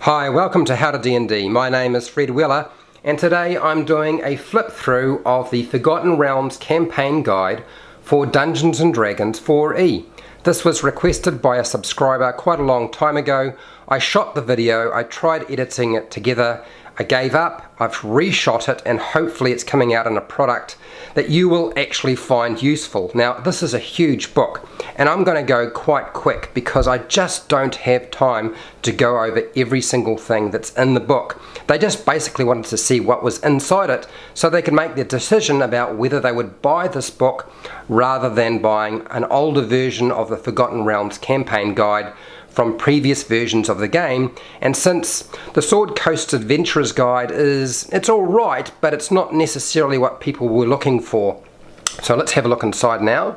Hi, welcome to How to D&D. My name is Fred Weller, and today I'm doing a flip through of the Forgotten Realms campaign guide for Dungeons & Dragons 4e. This was requested by a subscriber quite a long time ago. I shot the video, I tried editing it together, I gave up, I've reshot it, and hopefully it's coming out in a product that you will actually find useful. Now, this is a huge book, and I'm going to go quite quick because I just don't have time to go over every single thing that's in the book. They just basically wanted to see what was inside it so they could make their decision about whether they would buy this book rather than buying an older version of the Forgotten Realms campaign guide from previous versions of the game. And since the Sword Coast Adventurer's Guide it's alright, but it's not necessarily what people were looking for. So let's have a look inside now.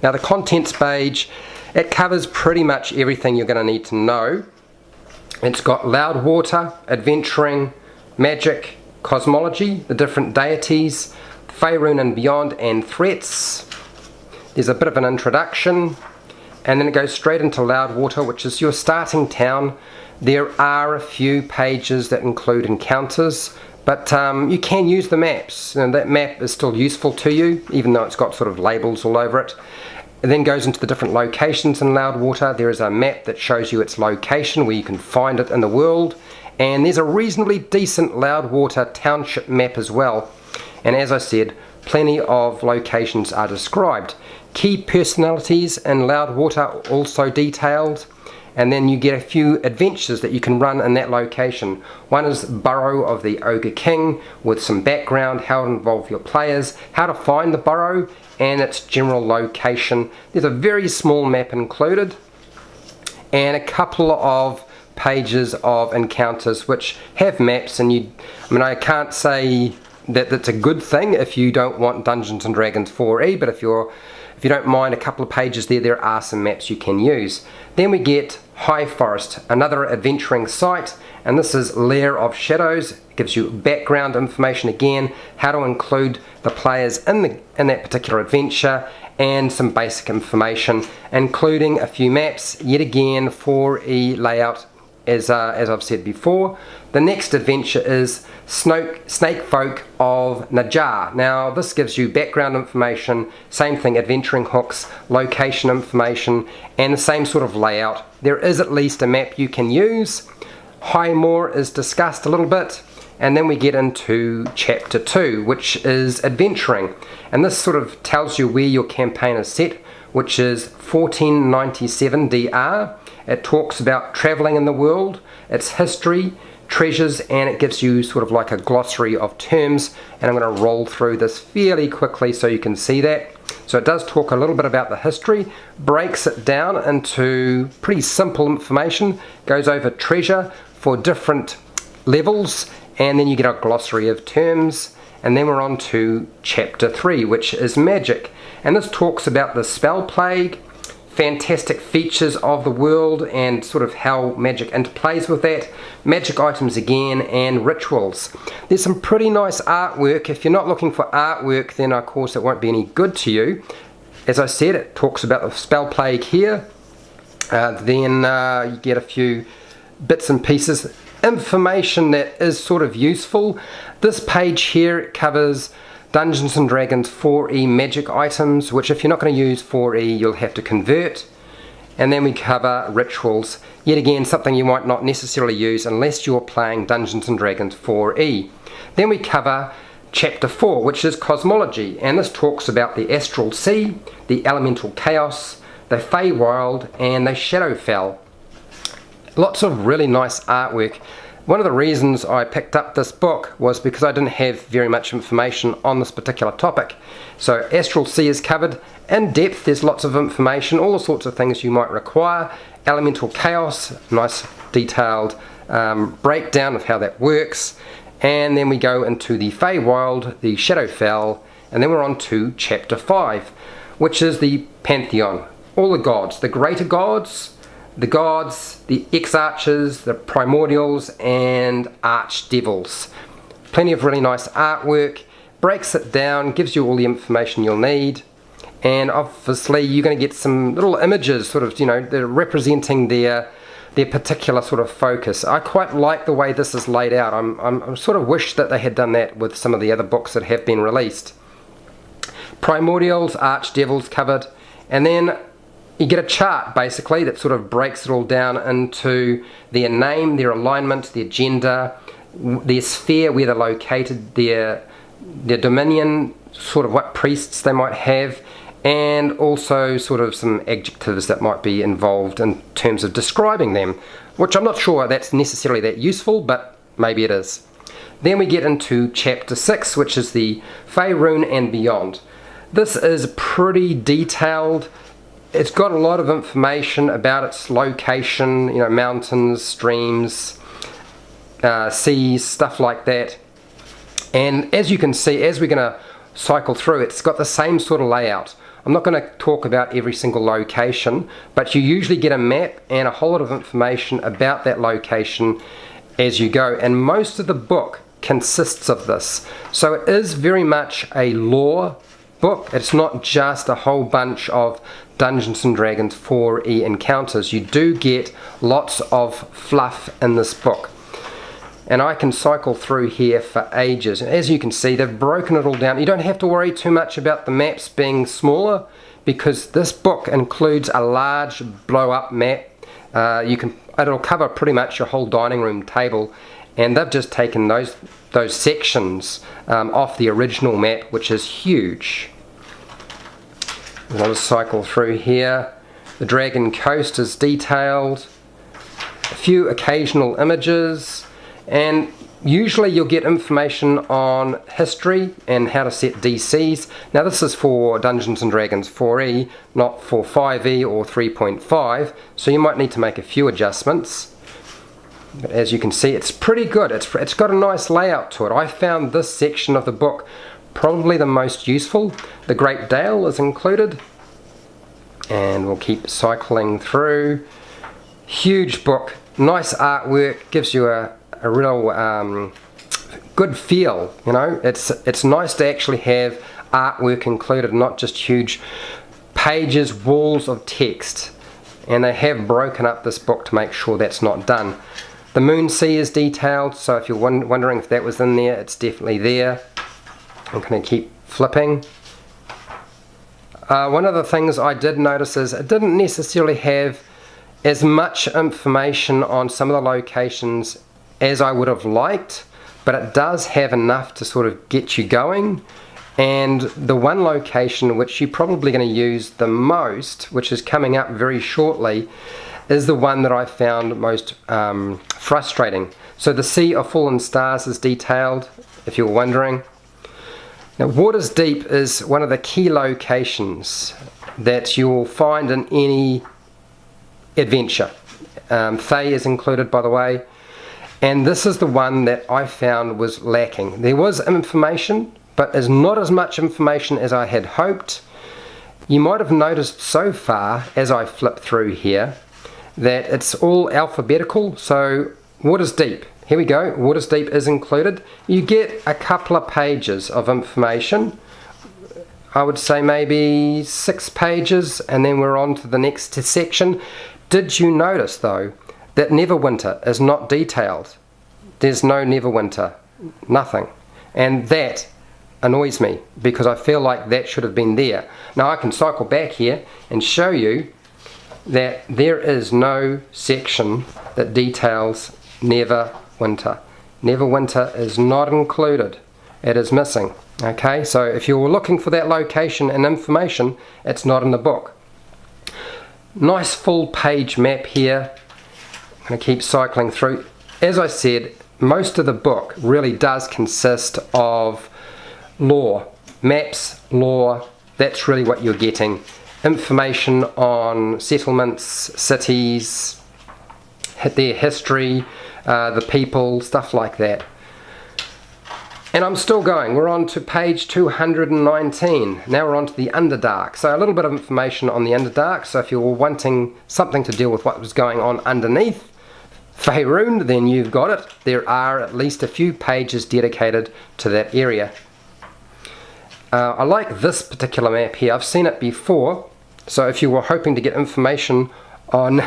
Now the contents page, it covers pretty much everything you're going to need to know. It's got loud water, adventuring, magic, cosmology, the different deities, Fae'run and beyond, and threats. There's a bit of an introduction, and then it goes straight into Loudwater, which is your starting town. There are a few pages that include encounters, but you can use the maps, and that map is still useful to you, even though it's got sort of labels all over it. It then goes into the different locations in Loudwater. There is a map that shows you its location, where you can find it in the world, and there's a reasonably decent Loudwater township map as well. And as I said, plenty of locations are described. Key personalities in Loudwater are also detailed, and then you get a few adventures that you can run in that location. One is Burrow of the Ogre King, with some background, how to involve your players, how to find the burrow, and its general location. There's a very small map included, and a couple of pages of encounters which have maps, and I can't say that that's a good thing if you don't want Dungeons & Dragons 4e, but if you don't mind a couple of pages there are some maps you can use. Then we get High Forest, another adventuring site, and this is Lair of Shadows. It gives you background information again, how to include the players in that particular adventure, and some basic information, including a few maps, yet again 4e layout, as I've said before. The next adventure is Snake Folk of Najar. Now this gives you background information, same thing, adventuring hooks, location information, and the same sort of layout. There is at least a map you can use. High Moor is discussed a little bit, and then we get into chapter 2, which is adventuring, and this sort of tells you where your campaign is set, which is 1497 DR. It talks about traveling in the world, its history, treasures, and it gives you sort of like a glossary of terms, and I'm going to roll through this fairly quickly so you can see that. So it does talk a little bit about the history, breaks it down into pretty simple information, goes over treasure for different levels, and then you get a glossary of terms. And then we're on to chapter 3, which is magic, and this talks about the spell plague, fantastic features of the world, and sort of how magic interplays with that, magic items again, and rituals. There's some pretty nice artwork. If you're not looking for artwork, then of course it won't be any good to you. As I said, it talks about the spell plague here. Then you get a few bits and pieces, information that is sort of useful. This page here covers Dungeons & Dragons 4e magic items, which if you're not going to use 4e, you'll have to convert. And then we cover rituals, yet again something you might not necessarily use unless you're playing Dungeons & Dragons 4e. Then we cover chapter 4, which is cosmology, and this talks about the astral sea, the elemental chaos, the Feywild, and the Shadowfell. Lots of really nice artwork. One of the reasons I picked up this book was because I didn't have very much information on this particular topic. So Astral Sea is covered in depth. There's lots of information, all the sorts of things you might require. Elemental Chaos, nice detailed breakdown of how that works. And then we go into the Feywild, the Shadowfell, and then we're on to chapter 5, which is the Pantheon. All the gods, the greater gods, the ex-archers, the primordials, and archdevils. Plenty of really nice artwork, breaks it down, gives you all the information you'll need, and obviously you're going to get some little images, sort of, they're representing their their particular sort of focus. I quite like the way this is laid out. I'm sort of wish that they had done that with some of the other books that have been released. Primordials, Archdevils covered, and then you get a chart basically that sort of breaks it all down into their name, their alignment, their gender, their sphere, where they're located, their dominion, sort of what priests they might have, and also sort of some adjectives that might be involved in terms of describing them, which I'm not sure that's necessarily that useful, but maybe it is. Then we get into chapter 6, which is the Fae'run and Beyond. This is pretty detailed. It's got a lot of information about its location, you know, mountains, streams, seas, stuff like that. And as you can see, as we're going to cycle through, it's got the same sort of layout. I'm not going to talk about every single location, but you usually get a map and a whole lot of information about that location as you go. And most of the book consists of this. So it is very much a lore book. It's not just a whole bunch of Dungeons and Dragons 4E encounters. You do get lots of fluff in this book. And I can cycle through here for ages. As you can see, they've broken it all down. You don't have to worry too much about the maps being smaller, because this book includes a large blow-up map. It'll cover pretty much your whole dining room table, and they've just taken those sections off the original map, which is huge. I'll just cycle through here. The Dragon Coast is detailed, a few occasional images, and usually you'll get information on history and how to set DCs. Now this is for Dungeons and Dragons 4E, not for 5E or 3.5, so you might need to make a few adjustments. But as you can see, it's pretty good. It's got a nice layout to it. I found this section of the book probably the most useful. The Great Dale is included, and we'll keep cycling through. Huge book, nice artwork, gives you a real good feel. You know, it's nice to actually have artwork included, not just huge pages, walls of text. And they have broken up this book to make sure that's not done. The Moon Sea is detailed, so if you're wondering if that was in there, it's definitely there. I'm going to keep flipping. One of the things I did notice is it didn't necessarily have as much information on some of the locations as I would have liked, but it does have enough to sort of get you going. And the one location which you're probably going to use the most, which is coming up very shortly, is the one that I found most frustrating. So the Sea of Fallen Stars is detailed, if you're wondering. Now, Water's Deep is one of the key locations that you'll find in any adventure. Fae is included, by the way, and this is the one that I found was lacking. There was information, but there's not as much information as I had hoped. You might have noticed so far, as I flip through here, that it's all alphabetical. So Water's Deep, here we go, Water's Deep is included. You get a couple of pages of information, I would say maybe 6 pages, and then we're on to the next section. Did you notice though that Neverwinter is not detailed? There's no Neverwinter, nothing. And that annoys me, because I feel like that should have been there. Now I can cycle back here and show you that there is no section that details Neverwinter. Neverwinter is not included. It is missing. Okay, so if you were looking for that location and information, it's not in the book. Nice full page map here. I'm going to keep cycling through. As I said, most of the book really does consist of lore. Maps, lore, that's really what you're getting. Information on settlements, cities, their history, the people, stuff like that. And I'm still going. We're on to page 219. Now we're on to the Underdark. So a little bit of information on the Underdark. So if you're wanting something to deal with what was going on underneath Fae'run, then you've got it. There are at least a few pages dedicated to that area. I like this particular map here. I've seen it before. So if you were hoping to get information on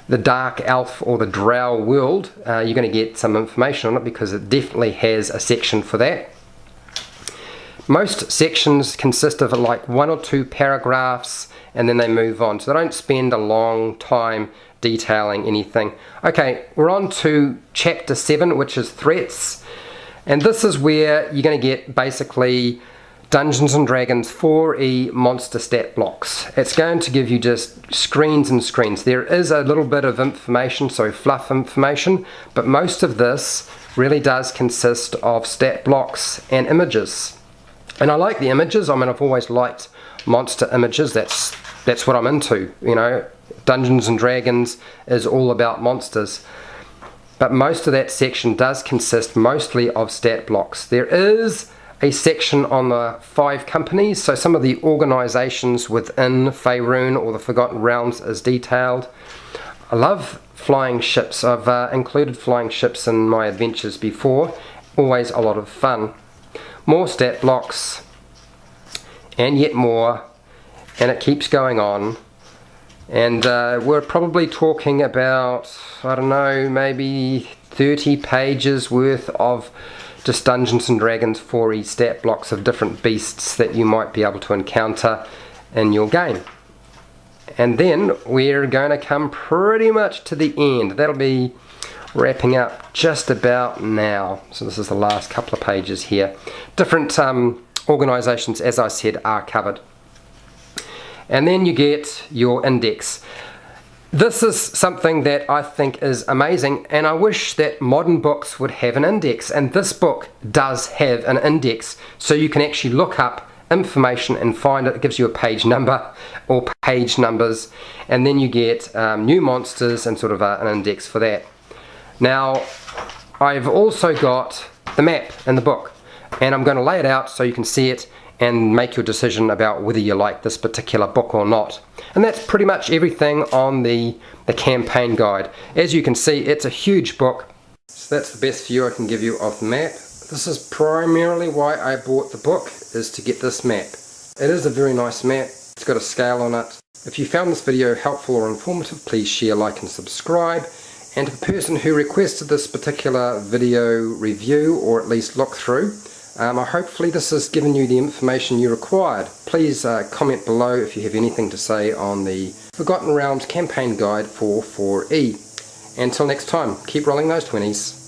the Dark Elf or the Drow world, you're going to get some information on it because it definitely has a section for that. Most sections consist of like 1 or 2 paragraphs and then they move on, so they don't spend a long time detailing anything. Okay, we're on to chapter 7, which is threats, and this is where you're going to get basically Dungeons and Dragons 4E monster stat blocks. It's going to give you just screens and screens. There is a little bit of information, so fluff information, but most of this really does consist of stat blocks and images. And I like the images. I mean, I've always liked monster images. That's what I'm into, you know. Dungeons and Dragons is all about monsters. But most of that section does consist mostly of stat blocks. There is a section on the 5 companies, so some of the organizations within Fae'run or the Forgotten Realms is detailed. I love flying ships. I've included flying ships in my adventures before. Always a lot of fun. More stat blocks, and yet more, and it keeps going on. And we're probably talking about, I don't know, maybe 30 pages worth of just Dungeons and Dragons 4E stat blocks of different beasts that you might be able to encounter in your game. And then we're going to come pretty much to the end. That'll be wrapping up just about now. So this is the last couple of pages here. Different organizations, as I said, are covered. And then you get your index. This is something that I think is amazing, and I wish that modern books would have an index, and this book does have an index, so you can actually look up information and find it. It gives you a page number or page numbers, and then you get new monsters and sort of an index for that. Now, I've also got the map in the book, and I'm going to lay it out so you can see it and make your decision about whether you like this particular book or not. And that's pretty much everything on the campaign guide. As you can see, it's a huge book. So that's the best view I can give you of the map. This is primarily why I bought the book, is to get this map. It is a very nice map. It's got a scale on it. If you found this video helpful or informative, please share, like and subscribe. And to the person who requested this particular video review, or at least look through, hopefully this has given you the information you required. Please comment below if you have anything to say on the Forgotten Realms campaign guide for 4E. Until next time, keep rolling those 20s.